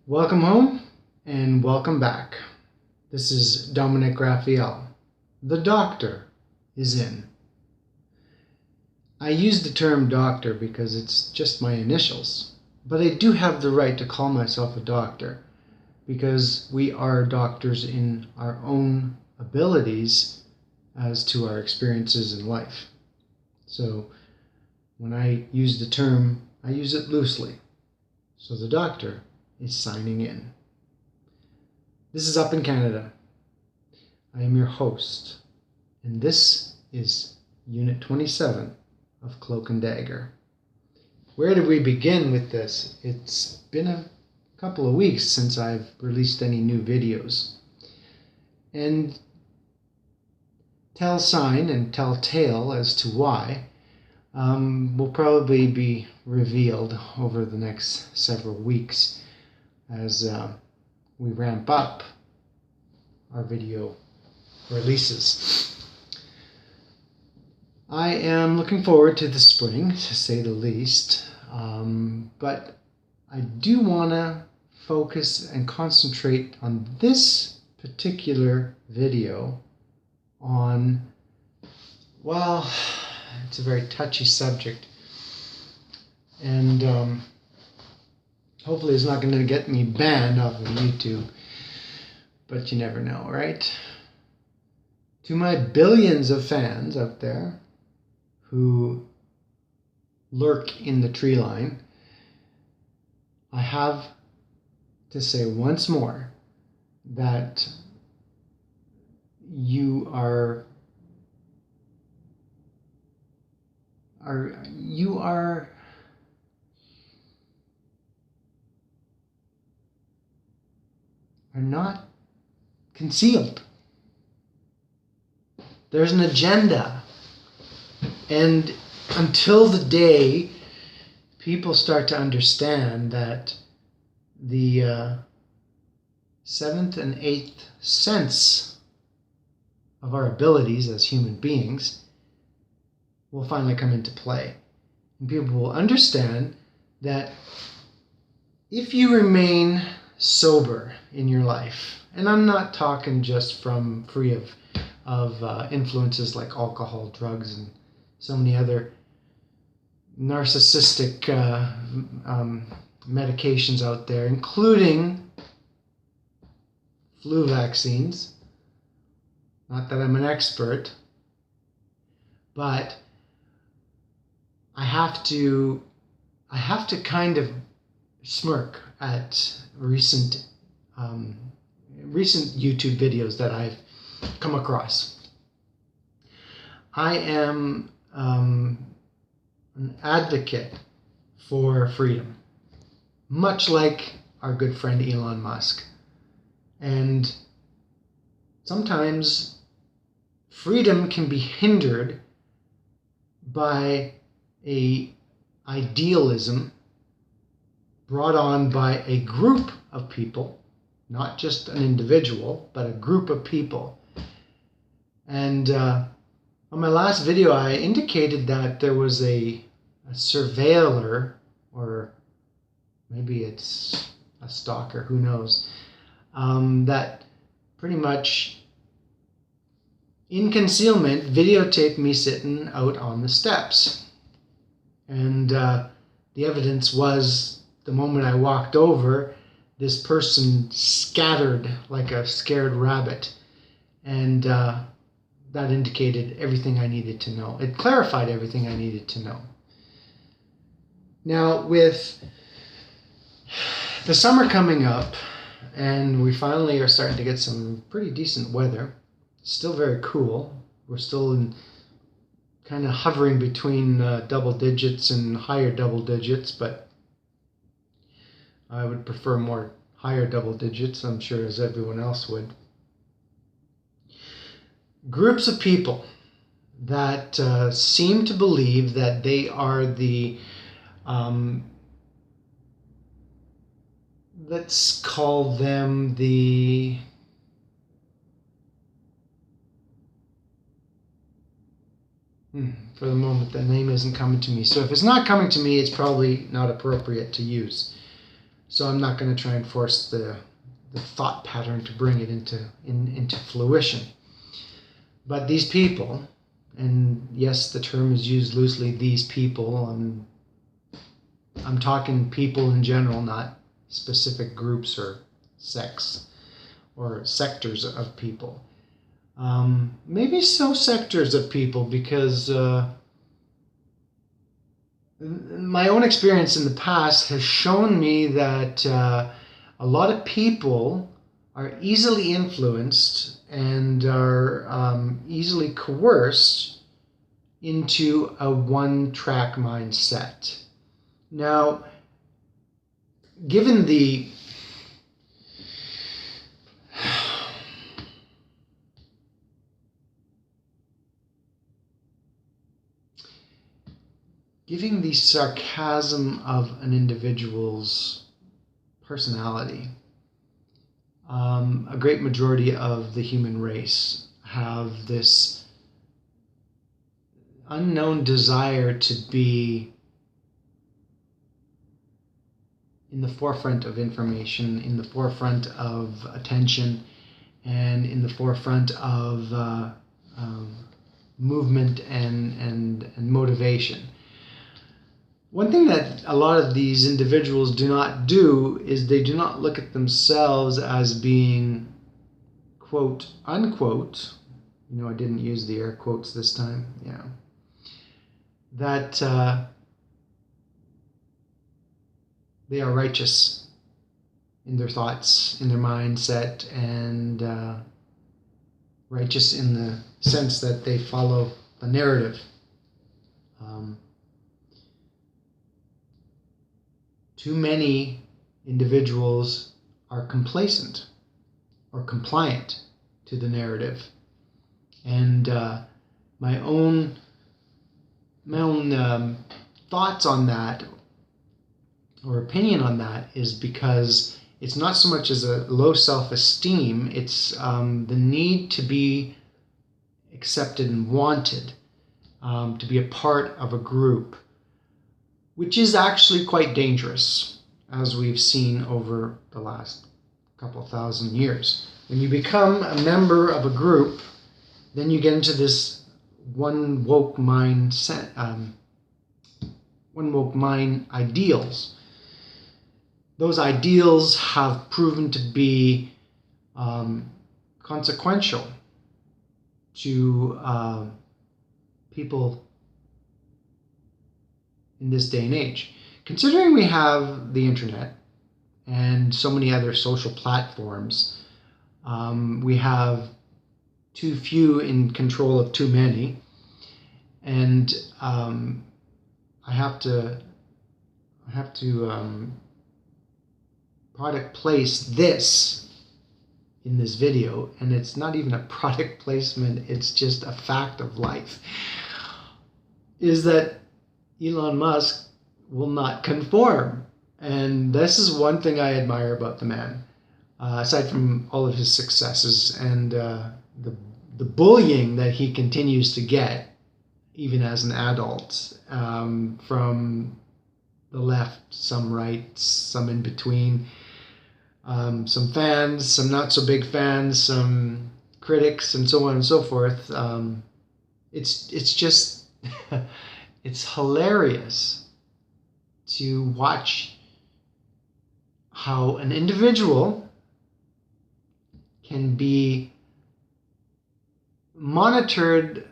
Welcome home and welcome back. This is Dominic Raphael. The doctor is in. I use the term doctor because it's just my initials, but I do have the right to call myself a doctor because we are doctors in our own abilities as to our experiences in life. So when I use the term, I use it loosely. So the doctor is signing in. This is Up in Canada. I am your host, and this is Unit 27 of Cloak and Dagger. Where did we begin with this? It's been a couple of weeks since I've released any new videos. And tell sign and tell tale as to why will probably be revealed over the next several weeks as we ramp up our video releases. I am looking forward to the spring, to say the least, but I do want to focus and concentrate on this particular video on, well, it's a very touchy subject, and hopefully it's not going to get me banned off of YouTube, but you never know, right? To my billions of fans out there who lurk in the tree line, I have to say once more that you are not concealed. There's an agenda. And until the day people start to understand that the seventh and eighth sense of our abilities as human beings will finally come into play. And people will understand that if you remain sober in your life, and I'm not talking just from free of influences like alcohol, drugs, and so many other narcissistic medications out there, including flu vaccines. Not that I'm an expert, but I have to kind of smirk at recent YouTube videos that I've come across. I am an advocate for freedom, much like our good friend Elon Musk. And sometimes freedom can be hindered by a idealism brought on by a group of people, not just an individual, but a group of people. And on my last video, I indicated that there was a surveiller, or maybe it's a stalker, who knows, that pretty much in concealment videotaped me sitting out on the steps. And the evidence was, the moment I walked over, this person scattered like a scared rabbit. And that indicated everything I needed to know. It clarified everything I needed to know. Now, with the summer coming up, and we finally are starting to get some pretty decent weather, still very cool. We're still in kind of hovering between double digits and higher double digits, but I would prefer more higher double digits, I'm sure, as everyone else would. Groups of people that seem to believe that they are the, let's call them the for the moment, the name isn't coming to me. So if it's not coming to me, it's probably not appropriate to use. So I'm not going to try and force the thought pattern to bring it into fruition. But these people, and yes, the term is used loosely, these people, I'm talking people in general, not specific groups or sects or sectors of people. Maybe so sectors of people, because my own experience in the past has shown me that a lot of people are easily influenced and are easily coerced into a one-track mindset. Now, given the sarcasm of an individual's personality, a great majority of the human race have this unknown desire to be in the forefront of information, in the forefront of attention, and in the forefront of movement and motivation. One thing that a lot of these individuals do not do is they do not look at themselves as being, quote, unquote, I didn't use the air quotes this time, that they are righteous in their thoughts, in their mindset, and righteous in the sense that they follow the narrative. Too many individuals are complacent or compliant to the narrative. And my own thoughts on that, or opinion on that, is because it's not so much as a low self-esteem, it's the need to be accepted and wanted, to be a part of a group, which is actually quite dangerous, as we've seen over the last couple thousand years. When you become a member of a group, then you get into this one woke mind ideals. Those ideals have proven to be consequential to people in this day and age. Considering we have the internet and so many other social platforms, we have too few in control of too many, and I have to product place this in this video, and it's not even a product placement, it's just a fact of life, is that Elon Musk will not conform. And this is one thing I admire about the man, aside from all of his successes and the bullying that he continues to get, even as an adult, from the left, some right, some in between, some fans, some not so big fans, some critics, and so on and so forth. It's just it's hilarious to watch how an individual can be monitored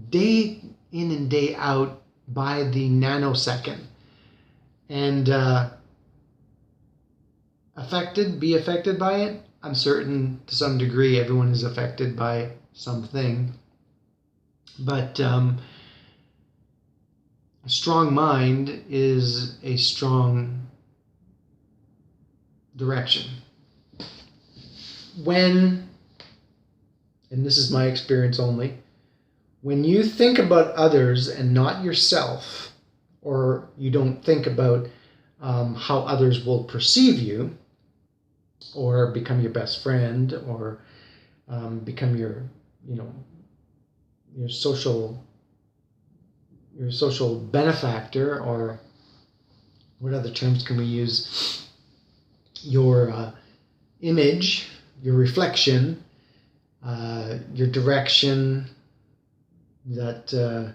day in and day out by the nanosecond, and be affected by it. I'm certain to some degree everyone is affected by something, but a strong mind is a strong direction. And this is my experience only, when you think about others and not yourself, or you don't think about how others will perceive you, or become your best friend, or become your social benefactor, or what other terms can we use? your image, your reflection, your direction, that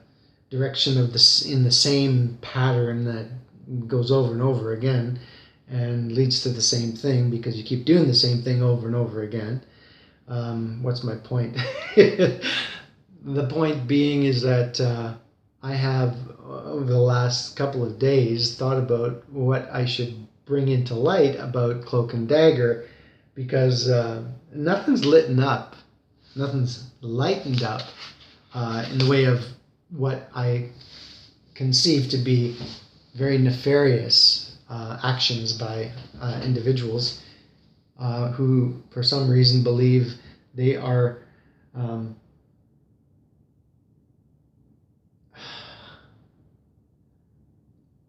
direction of this in the same pattern that goes over and over again and leads to the same thing because you keep doing the same thing over and over again. What's my point? The point being is that I have, over the last couple of days, thought about what I should bring into light about Cloak and Dagger, because nothing's lightened up, nothing's lightened up in the way of what I conceive to be very nefarious actions by individuals who, for some reason, believe they are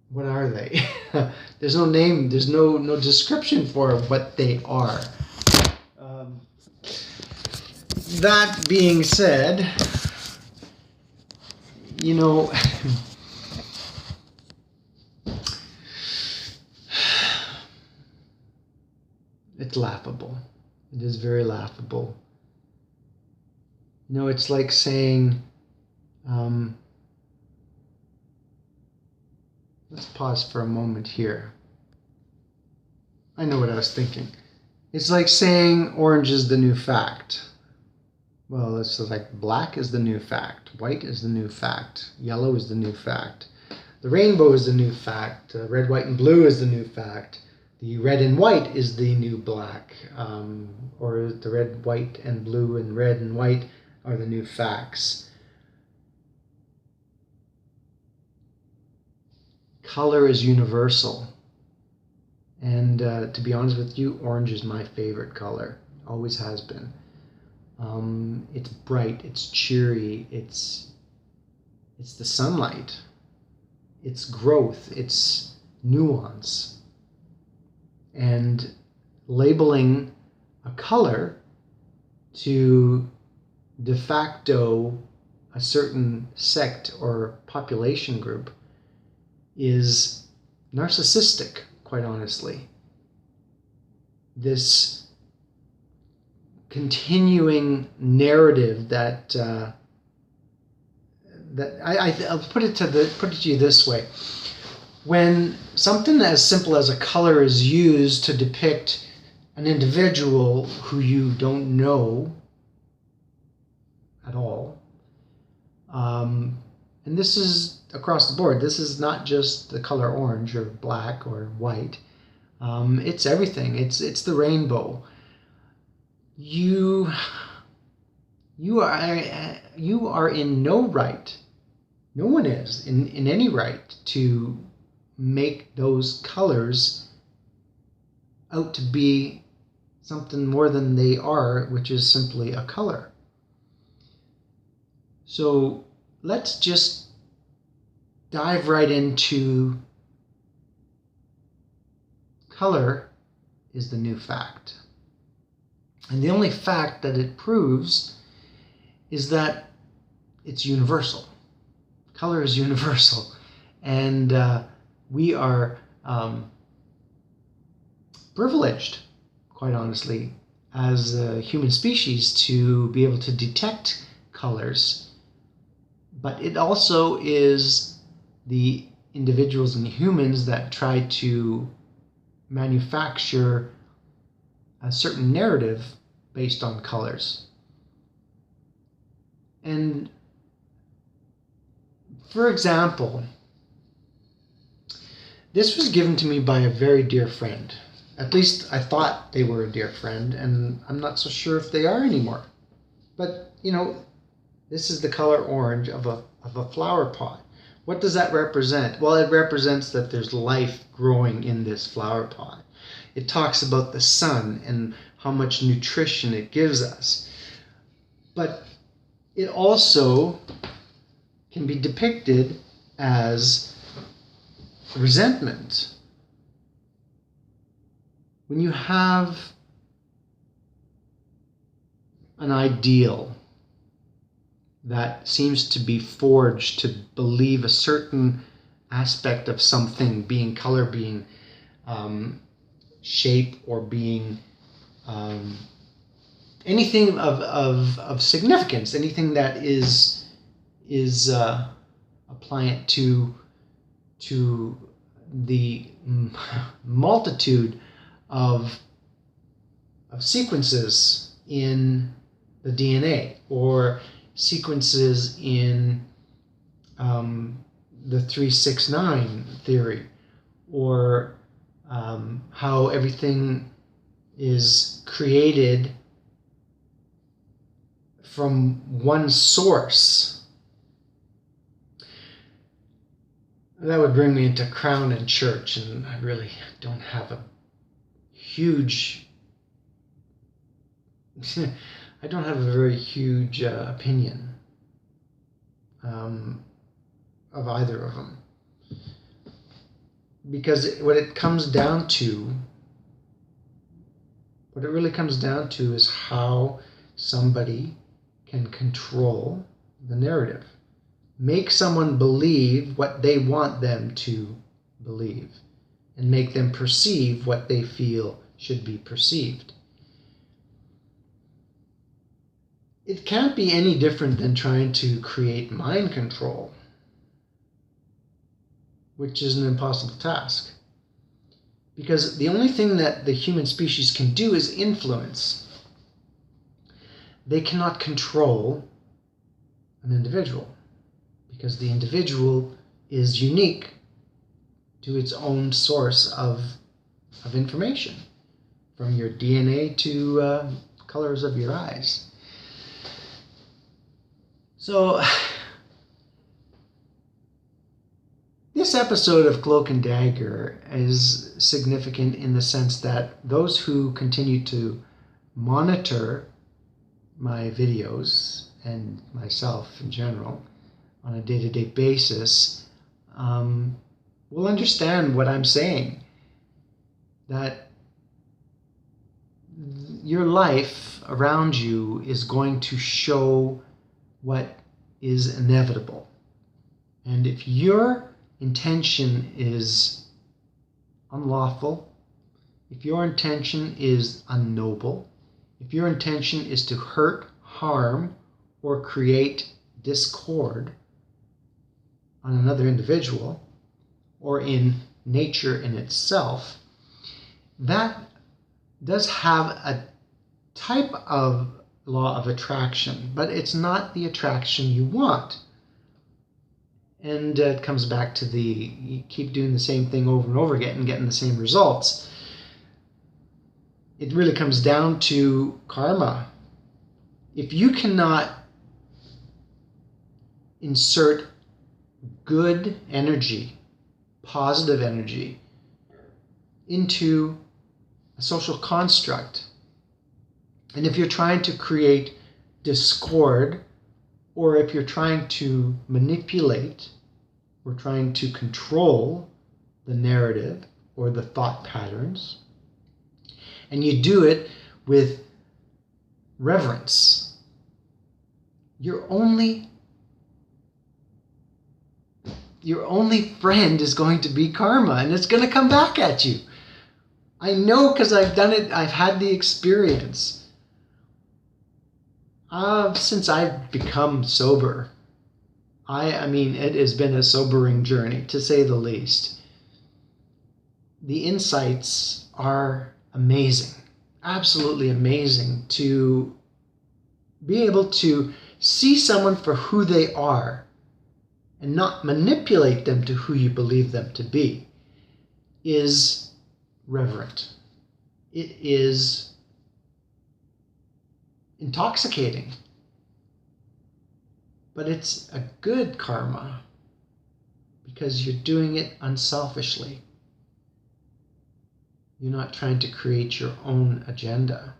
what are they? There's no name, there's no description for what they are. That being said, you know, it's laughable. It is very laughable. You know, it's like saying, let's pause for a moment here. I know what I was thinking. It's like saying orange is the new fact. Well, it's like black is the new fact, white is the new fact, yellow is the new fact, the rainbow is the new fact, red, white, and blue is the new fact, the red and white is the new black, or the red, white, and blue, and red and white are the new facts. Color is universal. And to be honest with you, orange is my favorite color. Always has been. It's bright, it's cheery, it's the sunlight, it's growth, it's nuance. And labeling a color to de facto a certain sect or population group is narcissistic, quite honestly. This continuing narrative that I'll put it to you this way: when something as simple as a color is used to depict an individual who you don't know at all, and this is across the board. This is not just the color orange or black or white. It's everything. It's the rainbow. You are in no right. No one is in any right to make those colors out to be something more than they are, which is simply a color. So let's just dive right into color is the new fact. And the only fact that it proves is that it's universal. Color is universal. And we are privileged, quite honestly, as a human species to be able to detect colors. But it also is the individuals and humans that try to manufacture a certain narrative based on colors. And for example, this was given to me by a very dear friend. At least I thought they were a dear friend, and I'm not so sure if they are anymore. But, you know, this is the color orange of a flower pot. What does that represent? Well, it represents that there's life growing in this flower pot. It talks about the sun and how much nutrition it gives us. But it also can be depicted as resentment. When you have an ideal that seems to be forged to believe a certain aspect of something, being color, being shape or being anything of significance, anything that is appliant to the multitude of sequences in the DNA, or sequences in the 369 theory, or how everything is created from one source. That would bring me into Crown and Church, and I really don't have a huge I don't have a very huge opinion of either of them, because what it really comes down to is how somebody can control the narrative, make someone believe what they want them to believe, and make them perceive what they feel should be perceived. It can't be any different than trying to create mind control, which is an impossible task. Because the only thing that the human species can do is influence. They cannot control an individual, because the individual is unique to its own source of information, from your DNA to colors of your eyes. So, this episode of Cloak and Dagger is significant in the sense that those who continue to monitor my videos, and myself in general, on a day-to-day basis, will understand what I'm saying. That your life around you is going to show what is inevitable. And if your intention is unlawful, if your intention is unnoble, if your intention is to hurt, harm, or create discord on another individual, or in nature in itself, that does have a type of law of attraction, but it's not the attraction you want. And it comes back to you keep doing the same thing over and over again and getting the same results. It really comes down to karma. If you cannot insert good energy, positive energy, into a social construct, and if you're trying to create discord, or if you're trying to manipulate or trying to control the narrative or the thought patterns, and you do it with reverence, your only friend is going to be karma, and it's going to come back at you. I know, because I've done it. I've had the experience. Since I've become sober, I mean, it has been a sobering journey, to say the least. The insights are amazing, absolutely amazing, to be able to see someone for who they are and not manipulate them to who you believe them to be is reverent. It is intoxicating, but it's a good karma, because you're doing it unselfishly. You're not trying to create your own agenda.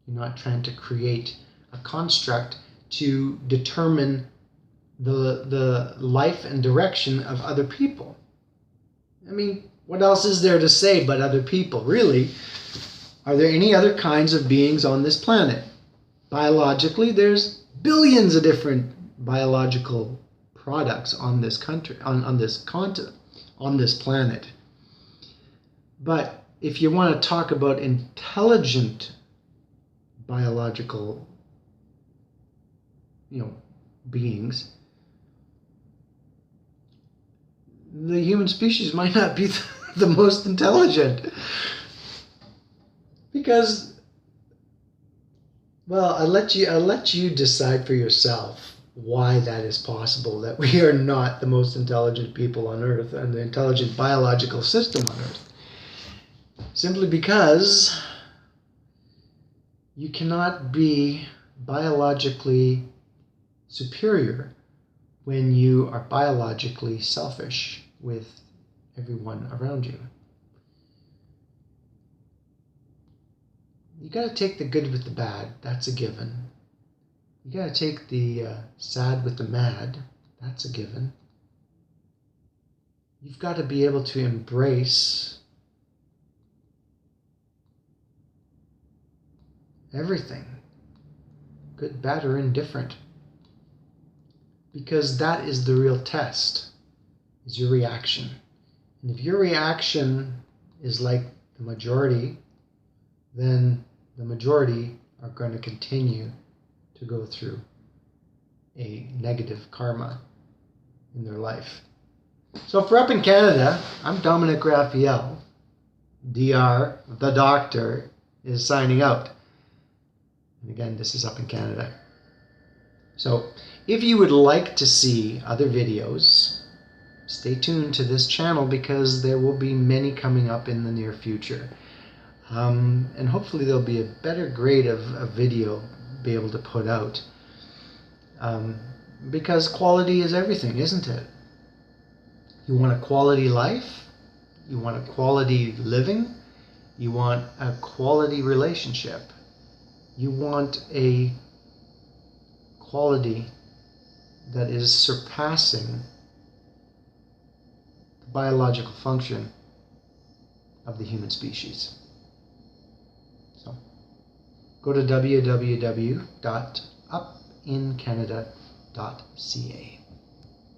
You're not trying to create a construct to determine the life and direction of other people. I mean, what else is there to say but other people, really? Are there any other kinds of beings on this planet? Biologically, there's billions of different biological products on this country, on this continent, on this planet. But if you want to talk about intelligent biological, beings, the human species might not be the most intelligent. Because, well, I'll let you decide for yourself why that is possible, that we are not the most intelligent people on Earth and the intelligent biological system on Earth. Simply because you cannot be biologically superior when you are biologically selfish with everyone around you. You got to take the good with the bad. That's a given. You got to take the sad with the mad. That's a given. You've got to be able to embrace everything, good, bad, or indifferent. Because that is the real test, is your reaction. And if your reaction is like the majority, then the majority are going to continue to go through a negative karma in their life. So for up in Canada, I'm Dominic Raphael. DR, the doctor, is signing out. And again, this is up in Canada. So if you would like to see other videos, stay tuned to this channel because there will be many coming up in the near future. And hopefully there'll be a better grade of video be able to put out. Because quality is everything, isn't it? You want a quality life, you want a quality living, you want a quality relationship, you want a quality that is surpassing the biological function of the human species. So go to www.upincanada.ca.